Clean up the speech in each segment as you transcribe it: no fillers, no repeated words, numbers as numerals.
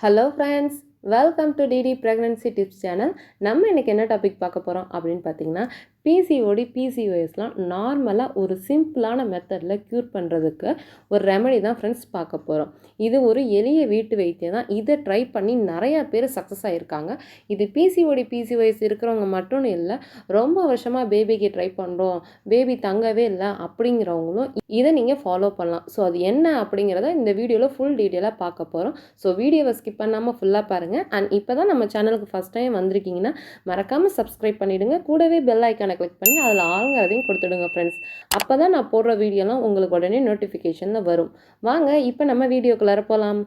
Hello friends, welcome to DD pregnancy tips channel. நம்ம இன்றைக்கி என்ன டாபிக் பார்க்க போகிறோம் அப்படின்னு பார்த்தீங்கன்னா, பிசிஓடி பிசிஓஎஸ்லாம் நார்மலாக ஒரு சிம்பிளான மெத்தடில் க்யூர் பண்ணுறதுக்கு ஒரு ரெமெடி தான் ஃப்ரெண்ட்ஸ் பார்க்க போகிறோம். இது ஒரு எளிய வீட்டு வைத்தியம் தான். இதை ட்ரை பண்ணி நிறையா பேர் சக்ஸஸ் ஆகியிருக்காங்க. இது பிசிஓடி பிசிஓஎஸ் இருக்கிறவங்க மட்டும் இல்லை, ரொம்ப வருஷமாக பேபிக்கு ட்ரை பண்ணுறோம், பேபி தங்கவே இல்லை அப்படிங்கிறவங்களும் இதை நீங்கள் ஃபாலோ பண்ணலாம். ஸோ அது என்ன அப்படிங்கிறத இந்த வீடியோவில் ஃபுல் டீட்டெயிலாக பார்க்க போகிறோம். ஸோ வீடியோவை ஸ்கிப் பண்ணாமல் ஃபுல்லாக பாருங்கள். அண்ட் இப்போ தான் நம்ம சேனலுக்கு ஃபஸ்ட் டைம் வந்திருக்கீங்கன்னா மறக்காமல் சப்ஸ்கிரைப் பண்ணிவிடுங்க. கூடவே பெல் ஐக்கானை கிளிக் பண்ணி அதில் ஆளுங்கிறதையும் கொடுத்துடுங்க ஃப்ரெண்ட்ஸ். அப்போ தான் நான் போடுற வீடியோலாம் உங்களுக்கு உடனே நோட்டிஃபிகேஷனில் வரும். வாங்க இப்போ நம்ம வீடியோக்குள்ளார போகலாம்.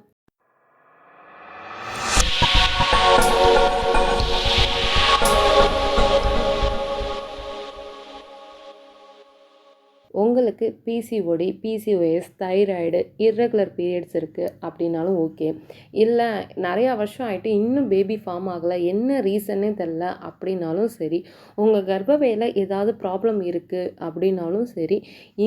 உங்களுக்கு PCOD PCOS thyroid irregular periods இருக்குது அப்படின்னாலும் ஓகே, இல்லை நிறையா வருஷம் ஆகிட்டு இன்னும் பேபி ஃபார்ம் ஆகலை, என்ன ரீசன்னே தெரில அப்படின்னாலும் சரி, உங்கள் கர்ப்பப்பையில் ஏதாவது ப்ராப்ளம் இருக்குது அப்படின்னாலும் சரி,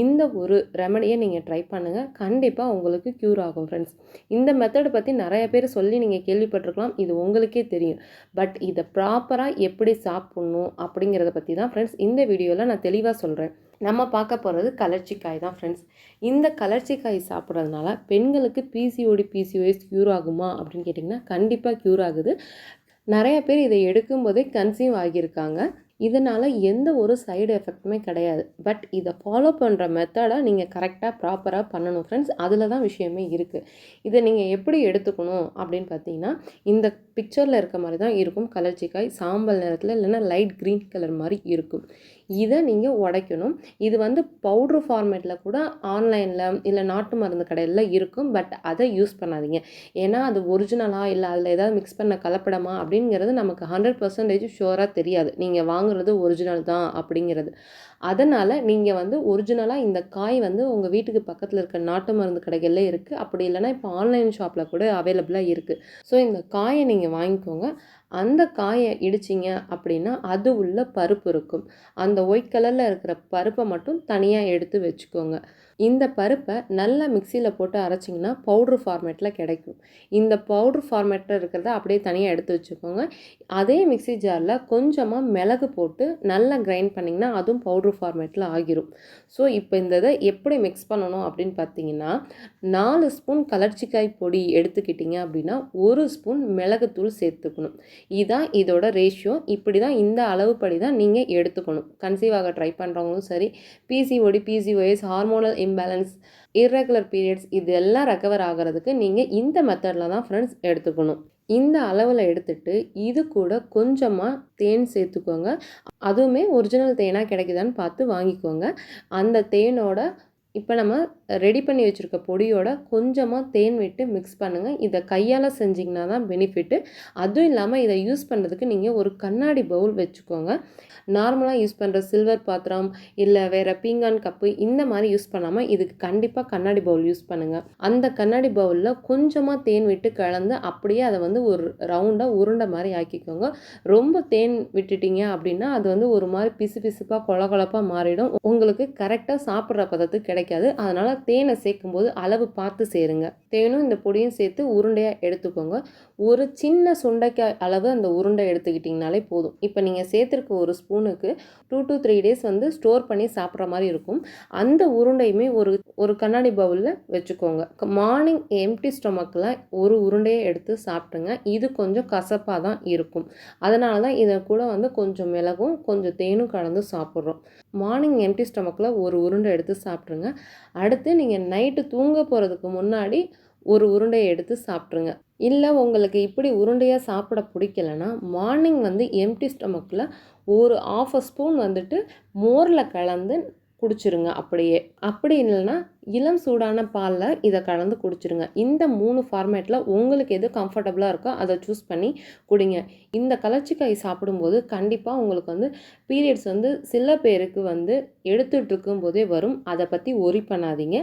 இந்த ஒரு ரெமடியை நீங்கள் ட்ரை பண்ணுங்கள். கண்டிப்பாக உங்களுக்கு க்யூர் ஆகும் ஃப்ரெண்ட்ஸ். இந்த மெத்தடை பற்றி நிறைய பேர் சொல்லி நீங்கள் கேள்விப்பட்டிருக்கலாம், இது உங்களுக்கே தெரியும். பட் இதை ப்ராப்பராக எப்படி சாப்பிட்ணும் அப்படிங்கிறத பற்றி தான் ஃப்ரெண்ட்ஸ் இந்த வீடியோவில் நான் தெளிவாக சொல்கிறேன். நம்ம பார்க்க போகிறது கலர்ச்சிக்காய் தான் ஃப்ரெண்ட்ஸ். இந்த கலர்ச்சிக்காய் சாப்பிட்றதுனால பெண்களுக்கு பிசிஓடி பிசிஓஎஸ் க்யூர் ஆகுமா அப்படின்னு கேட்டிங்கன்னா கண்டிப்பாக க்யூர் ஆகுது. நிறைய பேர் இதை எடுக்கும்போதே கன்சீவ் ஆகியிருக்காங்க. இதனால் எந்த ஒரு சைடு எஃபெக்ட்டுமே கிடையாது. பட் இதை ஃபாலோ பண்ணுற மெத்தடை நீங்கள் கரெக்டாக ப்ராப்பராக பண்ணணும் ஃப்ரெண்ட்ஸ். அதில் தான் விஷயமே இருக்குது. இதை நீங்கள் எப்படி எடுத்துக்கணும் அப்படின்னு பார்த்தீங்கன்னா, இந்த பிக்சரில் இருக்க மாதிரி தான் இருக்கும். கலர்ச்சிக்காய் சாம்பல் நிறத்தில் இல்லைன்னா லைட் க்ரீன் கலர் மாதிரி இருக்கும். இதை நீங்கள் உடைக்கணும். இது பவுட்ரு ஃபார்மேட்டில் கூட ஆன்லைனில் இல்லை நாட்டு மருந்து கடையில் இருக்கும். பட் அதை யூஸ் பண்ணாதீங்க. ஏன்னா அது ஒரிஜினலாக இல்லை அதில் ஏதாவது மிக்ஸ் பண்ண கலப்படமா அப்படிங்கிறது நமக்கு 100% ஷுவராக தெரியாது. நீங்கள் வாங்குறது ஒரிஜினல் தான் அப்படிங்கிறது. அதனால் நீங்கள் ஒரிஜினலாக இந்த காய் உங்கள் வீட்டுக்கு பக்கத்தில் இருக்க நாட்டு மருந்து கடைகளில் இருக்குது. அப்படி இல்லைனா இப்போ ஆன்லைன் ஷாப்பில் கூட அவைலபிளாக இருக்குது. ஸோ இந்த காயை நீங்கள் வாங்கிக்கோங்க. அந்த காயை இடிச்சிங்க அப்படின்னா அது உள்ள பருப்பு இருக்கும். அந்த ஒயிட் கலரில் இருக்கிற பருப்பை மட்டும் தனியாக எடுத்து வச்சுக்கோங்க. இந்த பருப்பை நல்லா மிக்சியில் போட்டு அரைச்சிங்கன்னா பவுட்ரு ஃபார்மேட்டில் கிடைக்கும். இந்த பவுட்ரு ஃபார்மேட்டில் இருக்கிறத அப்படியே தனியாக எடுத்து வச்சுக்கோங்க. அதே மிக்சி ஜாரில் கொஞ்சமாக மிளகு போட்டு நல்லா கிரைண்ட் பண்ணிங்கன்னா அதுவும் பவுட்ரு ஃபார்மேட்டில் ஆகிரும். ஸோ இப்போ இந்த இதை எப்படி மிக்ஸ் பண்ணணும் அப்படின்னு பார்த்தீங்கன்னா, 4 ஸ்பூன் கலர்ச்சிக்காய் பொடி எடுத்துக்கிட்டிங்க அப்படின்னா 1 ஸ்பூன் மிளகுத்தூள் சேர்த்துக்கணும். இதுதான் இதோட ரேஷியோ. இப்படி தான் இந்த அளவுப்படி தான் நீங்கள் எடுத்துக்கணும். கன்சீவ் ஆக ட்ரை பண்ணுறவங்களும் சரி, PCOD PCOS hormonal imbalance irregular periods இதெல்லாம் ரெக்கவர் ஆகிறதுக்கு நீங்கள் இந்த மெத்தடில் தான் ஃப்ரெண்ட்ஸ் எடுத்துக்கணும். இந்த அளவில் எடுத்துட்டு இது கூட கொஞ்சமாக தேன் சேர்த்துக்கோங்க. அதுவுமே ஒரிஜினல் தேனாக கிடைக்குதான்னு பார்த்து வாங்கிக்கோங்க. அந்த தேனோட இப்போ நம்ம ரெடி பண்ணி வச்சுருக்க பொடியோட கொஞ்சமாக தேன் விட்டு மிக்ஸ் பண்ணுங்கள். இதை கையால் செஞ்சிங்கன்னா தான் பெனிஃபிட்டு. அதுவும் இல்லாமல் இதை யூஸ் பண்ணுறதுக்கு நீங்கள் ஒரு கண்ணாடி பவுல் வச்சுக்கோங்க. நார்மலாக யூஸ் பண்ணுற சில்வர் பாத்திரம் இல்லை வேறு பீங்கான் கப்பு இந்த மாதிரி யூஸ் பண்ணாமல் இதுக்கு கண்டிப்பாக கண்ணாடி பவுல் யூஸ் பண்ணுங்கள். அந்த கண்ணாடி பவுலில் கொஞ்சமாக தேன் விட்டு கலந்து அப்படியே அதை ஒரு ரவுண்டாக உருண்டை மாதிரி ஆக்கிக்கோங்க. ரொம்ப தேன் விட்டுட்டீங்க அப்படின்னா அது ஒரு மாதிரி பிசு பிசுப்பாக கொழகொழப்பாக மாறிடும். உங்களுக்கு கரெக்டாக சாப்பிட்ற பதத்துக்கு கிடைக்காது. அதனால் தேனை சேர்க்கும்போது அளவு பார்த்து சேருங்க. தேனும் இந்த பொடியும் சேர்த்து உருண்டையாக எடுத்துக்கோங்க. ஒரு சின்ன சுண்டைக்காய் அளவு அந்த உருண்டை எடுத்துக்கிட்டிங்கனாலே போதும். இப்போ நீங்கள் சேர்த்துருக்க ஒரு ஸ்பூனுக்கு 2 to 3 days ஸ்டோர் பண்ணி சாப்பிட்ற மாதிரி இருக்கும். அந்த உருண்டையுமே ஒரு கண்ணாடி பவுலில் வச்சுக்கோங்க. மார்னிங் எம்டி ஸ்டொமக்கில் ஒரு உருண்டையை எடுத்து சாப்பிட்டுங்க. இது கொஞ்சம் கசப்பாக தான் இருக்கும். அதனால தான் இதை கூட கொஞ்சம் மிளகும் கொஞ்சம் தேனும் கலந்து சாப்பிட்றோம். மார்னிங் எம்டி ஸ்டொமக்கில் ஒரு உருண்டை எடுத்து சாப்பிட்ருங்க. அடுத்து நீங்கள் நைட்டு தூங்க போகிறதுக்கு முன்னாடி ஒரு உருண்டையை எடுத்து சாப்பிட்ருங்க. இல்லை உங்களுக்கு இப்படி உருண்டையாக சாப்பிட பிடிக்கலைன்னா மார்னிங் எம்டி ஸ்டொமக்கில் ஒரு 1/2 ஸ்பூன் மோரில் கலந்து குடிச்சிருங்க. அப்படியே அப்படி இல்லைன்னா இளம் சூடான பாலில் இதை கலந்து குடிச்சிருங்க. இந்த 3 ஃபார்மேட்டில் உங்களுக்கு எது கம்ஃபர்டபுளாக இருக்கோ அதை சூஸ் பண்ணி குடிங்க. இந்த கலர்ச்சிக்காய் சாப்பிடும்போது கண்டிப்பாக உங்களுக்கு பீரியட்ஸ் சில பேருக்கு எடுத்துகிட்டு இருக்கும்போதே வரும். அதை பற்றி ஒரி பண்ணாதீங்க.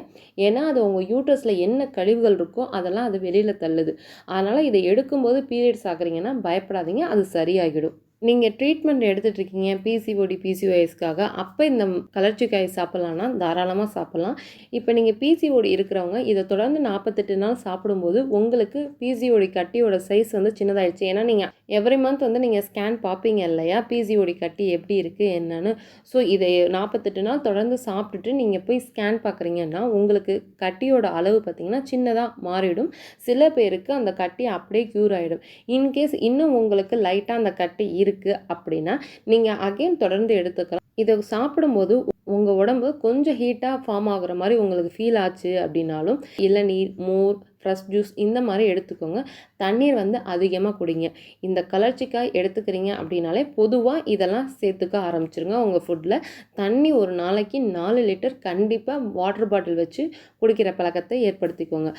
ஏன்னா அது உங்கள் யூட்ரஸில் என்ன கழிவுகள் இருக்கோ அதெல்லாம் அது வெளியில் தள்ளுது. அதனால் இதை எடுக்கும்போது பீரியட்ஸ் ஆகுறீங்கன்னா பயப்படாதீங்க, அது சரியாகிடும். நீங்கள் ட்ரீட்மெண்ட் எடுத்துகிட்ருக்கீங்க பிசிஓடி, பிசிஓஎஸ்க்காக, அப்போ இந்த கலர்ச்சிக்காய் சாப்பிட்லான்னா தாராளமாக சாப்பிட்லாம். இப்போ நீங்கள் பிசிஓடி இருக்கிறவங்க இதை தொடர்ந்து 48 நாள் சாப்பிடும்போது உங்களுக்கு பிசிஓடி கட்டியோட சைஸ் வந்து சின்னதாயிடுச்சு. ஏன்னா நீங்கள் எவ்ரி மந்த் வந்து நீங்கள் ஸ்கேன் பார்ப்பீங்க இல்லையா, பிசிஓடி கட்டி எப்படி இருக்குது என்னன்னு. ஸோ இதை 48 நாள் தொடர்ந்து சாப்பிட்டுட்டு நீங்கள் போய் ஸ்கேன் பார்க்குறீங்கன்னா உங்களுக்கு கட்டியோட அளவு பார்த்திங்கன்னா சின்னதாக மாறிடும். சில பேருக்கு அந்த கட்டி அப்படியே க்யூர் ஆகிடும். இன்கேஸ் இன்னும் உங்களுக்கு லைட்டாக அந்த கட்டி இருக்குது அப்படின்னா நீங்கள் அகைன் தொடர்ந்து எடுத்துக்கலாம். இதை சாப்பிடும்போது உங்கள் உடம்பு கொஞ்சம் ஹீட்டாக ஃபார்ம் ஆகுற மாதிரி உங்களுக்கு ஃபீல் ஆச்சு அப்படின்னாலும் இளநீர், மோர், ஃப்ரெஷ் ஜூஸ் இந்த மாதிரி எடுத்துக்கோங்க. தண்ணீர் வந்து அதிகமாக குடிங்க. இந்த கலர்ச்சிக்காய் எடுத்துக்கிறீங்க அப்படின்னாலே பொதுவாக இதெல்லாம் சேர்த்துக்க ஆரம்பிச்சிருங்க உங்கள் ஃபுட்டில். தண்ணி ஒரு நாளைக்கு 4 லிட்டர் கண்டிப்பாக வாட்டர் பாட்டில் வச்சு குடிக்கிற பழக்கத்தை ஏற்படுத்திக்கோங்க.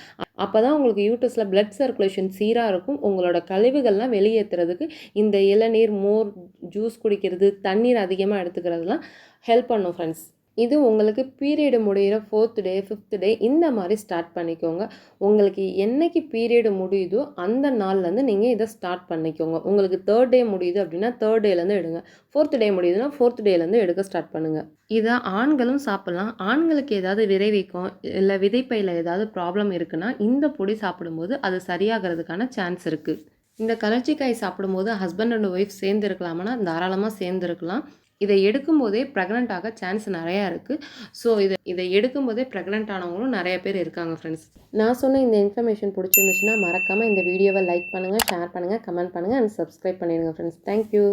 அப்போ தான் உங்களுக்கு யூட்ரஸில் பிளட் சர்க்குலேஷன் சீராக இருக்கும். உங்களோட கழிவுகள்லாம் வெளியேற்றுறதுக்கு இந்த இளநீர், மோர், ஜூஸ் குடிக்கிறது, தண்ணீர் அதிகமாக எடுத்துக்கிறதுலாம் ஹெல்ப் பண்ணும் ஃப்ரெண்ட்ஸ். இது உங்களுக்கு பீரியடு முடிகிற 4th டே 5th டே இந்த மாதிரி ஸ்டார்ட் பண்ணிக்கோங்க. உங்களுக்கு என்னைக்கு பீரியடு முடியுதோ அந்த நாள்லேருந்து நீங்கள் இதை ஸ்டார்ட் பண்ணிக்கோங்க. உங்களுக்கு 3rd டே முடியுது அப்படின்னா 3rd டேலேருந்து எடுங்க. 4th டே முடியுதுன்னா 4th டேலேருந்து எடுக்க ஸ்டார்ட் பண்ணுங்கள். இதை ஆண்களும் சாப்பிட்லாம். ஆண்களுக்கு ஏதாவது விரைவிக்கும் இல்லை விதைப்பையில் ஏதாவது ப்ராப்ளம் இருக்குன்னா இந்த பொடி சாப்பிடும்போது அது சரியாகிறதுக்கான சான்ஸ் இருக்குது. இந்த கலர்ச்சிக்காய் சாப்பிடும்போது ஹஸ்பண்ட் அண்ட் ஒய்ஃப் சேர்ந்து இருக்கலாமான்னா தாராளமாக சேர்ந்துருக்கலாம். இதை எடுக்கும்போதே ப்ரெக்னென்ட் ஆக சான்ஸ் நிறையா இருக்குது. ஸோ இதை எடுக்கும்போதே ப்ரெக்னென்ட் ஆனவங்களும் நிறைய பேர் இருக்காங்க ஃப்ரெண்ட்ஸ். நான் சொன்ன இந்த இன்ஃபர்மேஷன் பிடிச்சிருந்துச்சுன்னா மறக்காமல் இந்த வீடியோவை லைக் பண்ணுங்கள், ஷேர் பண்ணுங்கள், கமெண்ட் பண்ணுங்கள் அண்ட் சப்ஸ்கிரைப் பண்ணிடுங்க ஃப்ரெண்ட்ஸ். தேங்க்யூ.